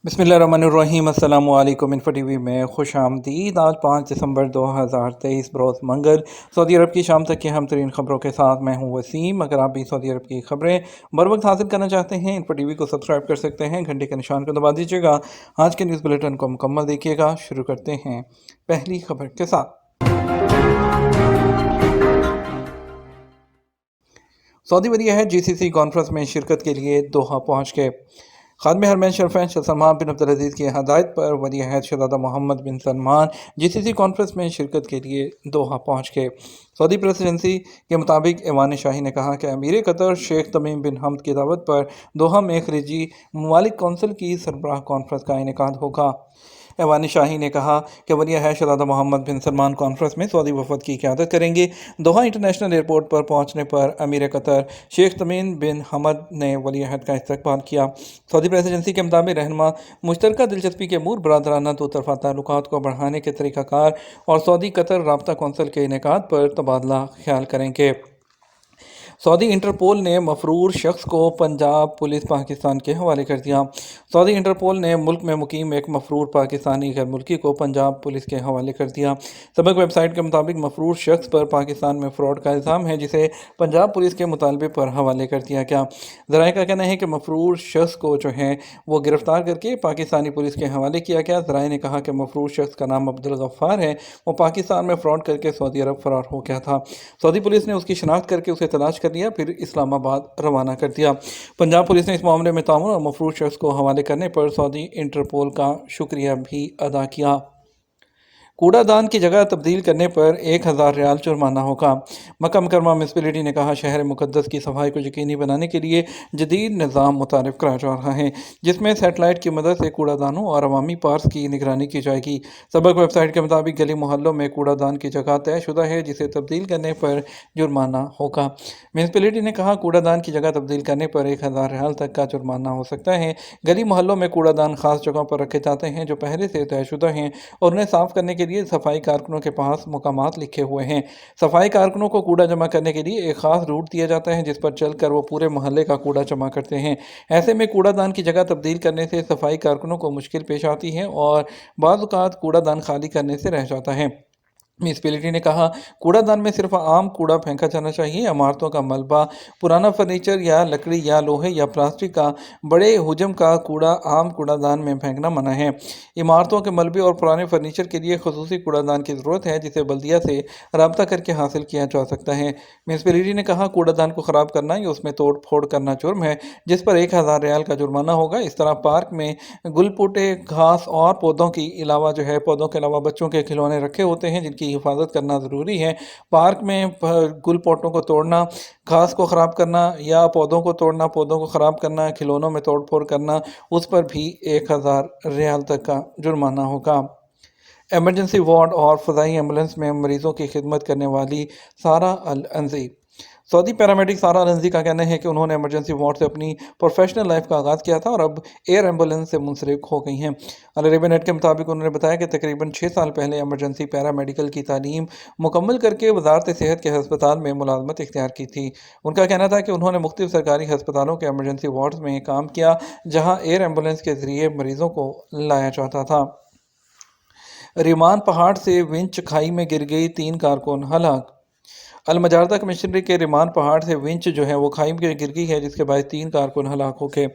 बिस्मिल्लाहिर्रहमानिर्रहीम। अस्सलामु अलैकुम। इन्फो टीवी में खुश आमदीद। आज 5 दिसंबर 2023 बरोज़ मंगल सऊदी अरब की शाम तक की अहम तरीन खबरों के साथ मैं हूँ वसीम। अगर आप भी सऊदी अरब की खबरें बर वक्त हासिल करना चाहते हैं, इन्फो टीवी को सब्सक्राइब कर सकते हैं, घंटे के निशान को दबा दीजिएगा। आज के न्यूज़ बुलेटिन को मुकम्मल देखिएगा। शुरू करते हैं पहली खबर के साथ। सऊदी वली अहद GCC कॉन्फ्रेंस में शिरकत के लिए दोहा पहुँच गए। खादिम हरमैन शरीफैन शाह सलमान बिन अब्दुल की हदायत पर वली अहद शहज़ादा मोहम्मद बिन सलमान GCC कॉन्फ्रेंस में शिरकत के लिए दोहा पहुँच गए। सऊदी प्रेस एजेंसी के मुताबिक ऐवान शाही ने कहा कि अमीर कतर शेख तमीम बिन हमद की दावत पर दोहा में खलीजी ममालिक कौंसिल की सरबराह कॉन्फ्रेंस का इनेकाद होगा। ऐवान शाही ने कहा कि वली अहद शहज़ादा मोहम्मद बिन सलमान कॉन्फ्रेंस में सऊदी वफद की क़यादत करेंगे। दोहा इंटरनेशनल एयरपोर्ट पर पहुंचने पर अमीर कतर शेख तमीम बिन हमद ने वली अहद का इस्तकबाल किया। सऊदी प्रेस एजेंसी के मुताबिक रहनुमा मुश्तरका दिलचस्पी के अमूर, बरादराना दो तरफ़ा ताल्लुकात को बढ़ाने के तरीक़ाकार और सऊदी कतर राब्ता कौंसिल के इनेकाद पर तबादला ख्याल करेंगे। सऊदी इंटरपोल ने मफरूर शख्स को पंजाब पुलिस पाकिस्तान के हवाले कर दिया। सऊदी इंटरपोल ने मुल्क में मुकीम एक मफरूर पाकिस्तानी गैर मुल्की को पंजाब पुलिस के हवाले कर दिया। सबक वेबसाइट के मुताबिक मफरूर शख्स पर पाकिस्तान में फ्रॉड का इल्ज़ाम है, जिसे पंजाब पुलिस के मुतालबे पर हवाले कर दिया गया। ज़राए का कहना है कि मफरूर शख्स को जो है वो गिरफ्तार करके पाकिस्तानी पुलिस के हवाले किया गया। ज़राए ने कहा कि मफरूर शख्स का नाम अब्दुल गफ्फार है, वो पाकिस्तान में फ्रॉड करके सऊदी अरब फरार हो गया था। सऊदी पुलिस ने उसकी शनाख्त करके उसे तलाश कर लिया, फिर इस्लामाबाद रवाना कर दिया। पंजाब पुलिस ने इस मामले में ताउन और मफरूर शख्स को हवाले करने पर सऊदी इंटरपोल का शुक्रिया भी अदा किया। कूड़ादान की जगह तब्दील करने पर 1000 रियाल जुर्माना होगा। मक्का मुकरमा म्यूनसिपैलिटी ने कहा, शहर मुक़द्दस की सफाई को यकीनी बनाने के लिए जदीद निज़ाम मुतारिफ कराया जा रहा है, जिसमें सेटेलाइट की मदद से कूड़ादानों और अवामी पार्क्स की निगरानी की जाएगी। सबक वेबसाइट के मुताबिक गली मोहल्लों में कूड़ादान की जगह तयशुदा है, जिसे तब्दील करने पर जुर्माना होगा। म्यूनसिपैलिटी ने कहा, कूड़ादान की जगह तब्दील करने पर 1000 रियाल तक का जुर्माना हो सकता है। गली मोहल्लों में कूड़ादान खास जगहों पर रखे जाते हैं जो पहले से तयशुदा हैं, और उन्हें साफ करने के लिए सफाई कारकुनों के पास मुकामात लिखे हुए हैं। सफाई कारकुनों को कूड़ा जमा करने के लिए एक खास रूट दिया जाता है, जिस पर चलकर वो पूरे मोहल्ले का कूड़ा जमा करते हैं। ऐसे में कूड़ादान की जगह तब्दील करने से सफाई कारकुनों को मुश्किल पेश आती है और बाज़ औक़ात कूड़ादान खाली करने से रह जाता है। म्यूनसिपैलिटी ने कहा, कूड़ादान में सिर्फ आम कूड़ा फेंका जाना चाहिए। इमारतों का मलबा, पुराना फर्नीचर या लकड़ी या लोहे या प्लास्टिक का बड़े हुजम का कूड़ा आम कूड़ादान में फेंकना मना है। इमारतों के मलबे और पुराने फर्नीचर के लिए खुसूसी कूड़ादान की ज़रूरत है, जिसे बल्दिया से रब्ता करके हासिल किया जा सकता है। म्यूनसिपैलिटी ने कहा, कूड़ादान को ख़राब करना या उसमें तोड़ फोड़ करना जुर्म है, जिस पर 1000 रियाल का जुर्माना होगा। इस तरह पार्क में गुलपुटे, घास और पौधों के अलावा बच्चों के खिलौने रखे होते हैं, जिनकी हिफाजत करना ज़रूरी है। पार्क में गुल पोटों को तोड़ना, घास को ख़राब करना या पौधों को तोड़ना, पौधों को ख़राब करना, खिलौनों में तोड़ फोड़ करना, उस पर भी 1000 रियाल तक का जुर्माना होगा। एमरजेंसी वार्ड और फ़ज़ाई एम्बुलेंस में मरीज़ों की खिदमत करने वाली सारा अल अंजी। सऊदी पैरामेडिक सारा अल अंजी का कहना है कि उन्होंने एमरजेंसी वार्ड से अपनी प्रोफेशनल लाइफ का आगाज़ किया था और अब एयर एम्बुलेंस से मुंसलिक हो गई हैं। अल अरेबिया नेट के मुताबिक उन्होंने बताया कि तकरीबन 6 साल पहले एमरजेंसी पैरामेडिकल की तालीम मुकम्मल करके वजारत सेहत के हस्पताल में मुलाजमत इख्तियार की थी। उनका कहना था कि उन्होंने मुख्तलिफ सरकारी हस्पतालों के एमरजेंसी वार्ड में काम किया, जहाँ एयर एम्बुलेंस के ज़रिए मरीज़ों को लाया जाता था। रिमान पहाड़ से विंच खाई में गिर गई, 3 कारकुन हलाक। अलमजारदा कमिश्नरी के रिमान पहाड़ से विंच जो है वो खाई में गिर गई है, जिसके बाद 3 कारकुन हलाक हो गए।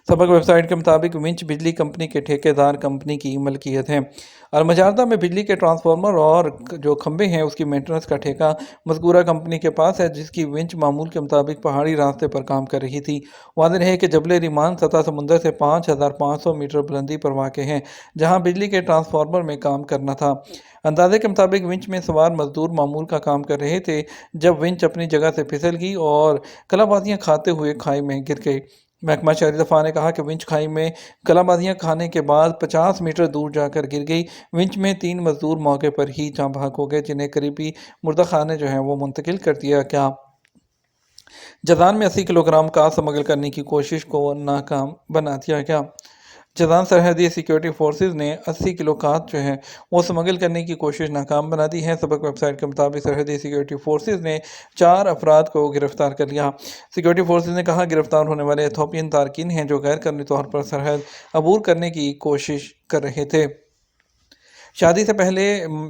सबक वेबसाइट के मुताबिक विंच बिजली कंपनी के ठेकेदार कंपनी की मलकियत है। अलमजारदा में बिजली के ट्रांसफार्मर और जो खंभे हैं उसकी मेंटेनेंस का ठेका मज़कूरा कंपनी के पास है, जिसकी विंच मामूल के मुताबिक पहाड़ी रास्ते पर काम कर रही थी। वाज़ेह है कि जबल रिमान सतह समुंदर से 5500 मीटर बुलंदी पर वाक़ है, जहाँ बिजली के ट्रांसफार्मर में काम करना था। अंदाजे के मुताबिक विंच में सवार मजदूर मामूल का काम कर रहे थे जब विंच अपनी जगह से फिसल गई और कलाबाजियाँ खाते हुए खाई में गिर गई। महकमा शहरी दफा ने कहा कि विंच खाई में कलाबाजियाँ खाने के बाद 50 मीटर दूर जाकर गिर गई। विंच में 3 मजदूर मौके पर ही जाँ बहक हो गए, जिन्हें करीबी मुर्दा खाने जो है वो मुंतकिल कर दिया गया। जदान में 80 किलोग्राम का स्मगल करने की कोशिश को नाकाम बना दिया गया। जदान सरहदी सिक्योरिटी फोर्सेज ने 80 किलो खाद जो है वो स्मगल करने की कोशिश नाकाम बना दी है। सबक वेबसाइट के मुताबिक सरहदी सिक्योरिटी फोर्सेज ने 4 अफराद को गिरफ्तार कर लिया। सिक्योरिटी फोर्सेज ने कहा गिरफ्तार होने वाले एथोपियन तारकिन हैं जो गैर कानूनी तौर पर सरहद अबूर करने की कोशिश कर रहे थे। शादी से पहले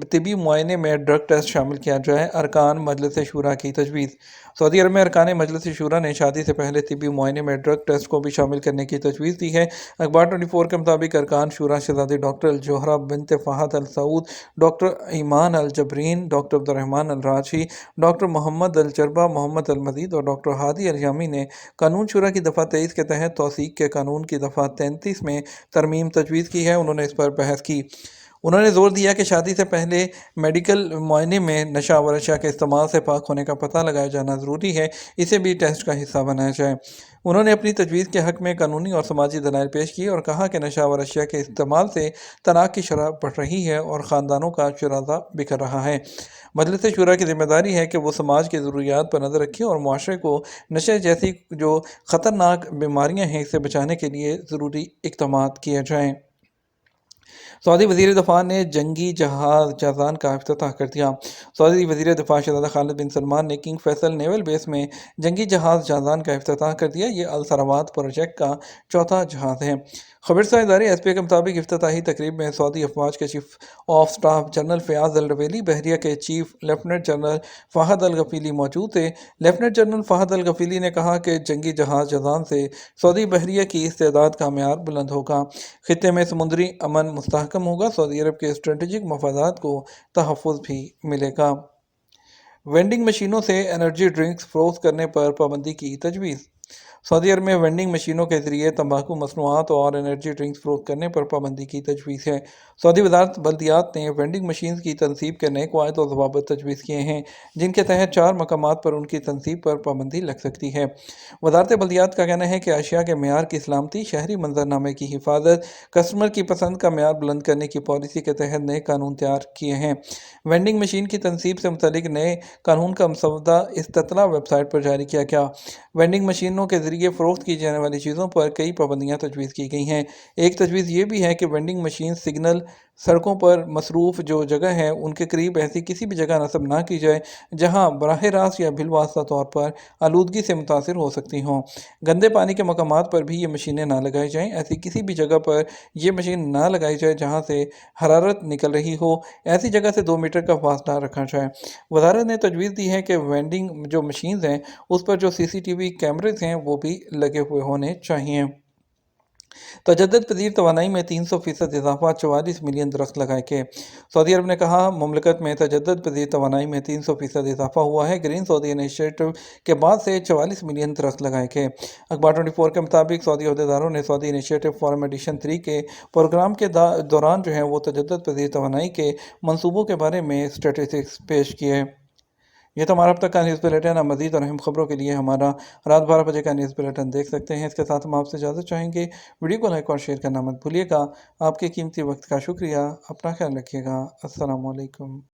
तिबी मुआयने में ड्रग टेस्ट शामिल किया जाए, अरकान मजलिस शूरा की तजवीज़। सऊदी अरब में अरकान मजलिस शूरा ने शादी से पहले तिबी मुआयने में ड्रग टेस्ट को भी शामिल करने की तजवीज़ दी है। अखबार 24 के मुताबिक अरकान शूरा शहजादी डॉक्टर अल जोहरा बिनत फ़हद अल सऊद, डॉक्टर ईमान अल जबरीन, डॉक्टर अब्दुर्रहमान अल राजी, डॉक्टर मोहम्मद अल जरबा, मोहम्मद अल मजीद और डॉक्टर हादी अल यामी ने कानून शुरा की दफ़ा 23 के तहत तौसीक के कानून की दफ़ा 33 में तरमीम तजवीज़ की है। उन्होंने इस पर बहस की। उन्होंने जोर दिया कि शादी से पहले मेडिकल मुआयने में नशा व अशिया के इस्तेमाल से पाक होने का पता लगाया जाना ज़रूरी है, इसे भी टेस्ट का हिस्सा बनाया जाए। उन्होंने अपनी तजवीज़ के हक़ में कानूनी और समाजी दलाइल पेश किए और कहा कि नशा व अशिया के इस्तेमाल से तलाक की शरह बढ़ रही है और ख़ानदानों का शराजा बिखर रहा है। मजलिस शूरा की जिम्मेदारी है कि वो समाज की ज़रूरियात पर नज़र रखे और मुआशरे को नशे जैसी जो ख़तरनाक बीमारियाँ हैं इससे बचाने के लिए ज़रूरी इक़दामात किए जाएँ। सऊदी वज़ीर दफ़ा ने जंगी जहाज़ जाज़ान का इफ्तिताह कर दिया। सऊदी वज़ीर दफ़ा शहज़ादा खालिद बिन सलमान ने किंग फैसल नेवल बेस में जंगी जहाज़ जाज़ान का इफ्तिताह कर दिया। ये अल सरावात प्रोजेक्ट का चौथा जहाज़ है। खबरसार इदारे एसपी के मुताबिक इफ्तिताही तकरीब में सऊदी अफवाज के chief of staff general Fayyad Al Ruwaili, बहरिया के chief lieutenant general Fahad Al Ghufaili मौजूद थे। Lieutenant general Fahad Al Ghufaili ने कहा कि जंगी जहाज़ जाज़ान से सऊदी बहरिया की इस्तेदाद का मेयार बुलंद होगा, खित्ते में समुद्री अमन मुस्तहकम होगा, सऊदी अरब के स्ट्रेटजिक मफादात को तहफ़्फ़ुज़ भी मिलेगा। वेंडिंग मशीनों से एनर्जी ड्रिंक्स फ़रोख्त करने पर पाबंदी की तजवीज़। सऊदी अरब में वेंडिंग मशीनों के ज़रिए तंबाकू मसनूआत और एनर्जी ड्रिंक्स फ़रोख्त करने पर पाबंदी की तजवीज़ है। सऊदी वज़ारत बल्दियात ने वेंडिंग मशीन की तनसीब के नए कवायद और ज़वाबित तजवीज़ किए हैं, जिनके तहत 4 मकामात पर उनकी तनसीब पर पाबंदी लग सकती है। वज़ारत बल्दियात का कहना है कि अशिया के मेयार की सलामती, शहरी मंजरनामे की हिफाजत, कस्टमर की पसंद का मेयार बुलंद करने की पॉलिसी के तहत नए कानून तैयार किए हैं। वेंडिंग मशीन की तनसीब से मुतल्लिक नए कानून का मसवदा इस्ततला वेबसाइट पर जारी किया गया। वेंडिंग मशीनों के ज़रिए फ़रोख्त की जाने वाली चीज़ों पर कई पाबंदियाँ तजवीज़ की गई हैं। एक तजवीज़ ये भी है कि वेंडिंग मशीन सिग्नल, सड़कों पर मसरूफ़ जो जगह है उनके करीब ऐसी किसी भी जगह नस्ब ना की जाए जहाँ बराह रास्त या बिलवास्ता तौर पर आलूदगी से मुतासिर हो सकती हों। गंदे पानी के मकामात पर भी ये मशीनें ना लगाई जाएँ। ऐसी किसी भी जगह पर ये मशीन ना लगाई जाए जहाँ से हरारत निकल रही हो। ऐसी जगह से 2 मीटर का फासला रखा जाए। वज़ारत ने तजवीज़ दी है कि वेंडिंग जो मशीन्स हैं उस पर जो CCTV कैमरेज हैं वो भी लगे हुए होने चाहिए। तजद्दुद पज़ीर तवानाई में 300% इजाफा, 44 मिलियन दरख्त लगाए के। सऊदी अरब ने कहा मुमलिकत में तजद्दुद पज़ीर तवानाई में 300% इजाफा हुआ है। ग्रीन सऊदी इनिशिएटिव के बाद से 44 मिलियन दरख्त लगाए के। अखबार 24 के मुताबिक सऊदी अहदेदारों ने सऊदी इनिशिएटिव फॉर एडिशन 3 के प्रोग्राम के दौरान जो है वो तजद्दुद पज़ीर तवानाई के मंसूबों के बारे में स्टैटिस्टिक्स पेश किए। ये तो हमारा अब तक का न्यूज़ बुलेटिन। आप मज़ीद और अहम खबरों के लिए हमारा रात 12 बजे का न्यूज़ बुलेटिन देख सकते हैं। इसके साथ हम आपसे इजाज़त चाहेंगे। वीडियो को लाइक और शेयर करना मत भूलिएगा। आपके कीमती वक्त का शुक्रिया। अपना ख्याल रखिएगा। अस्सलाम वालेकुम।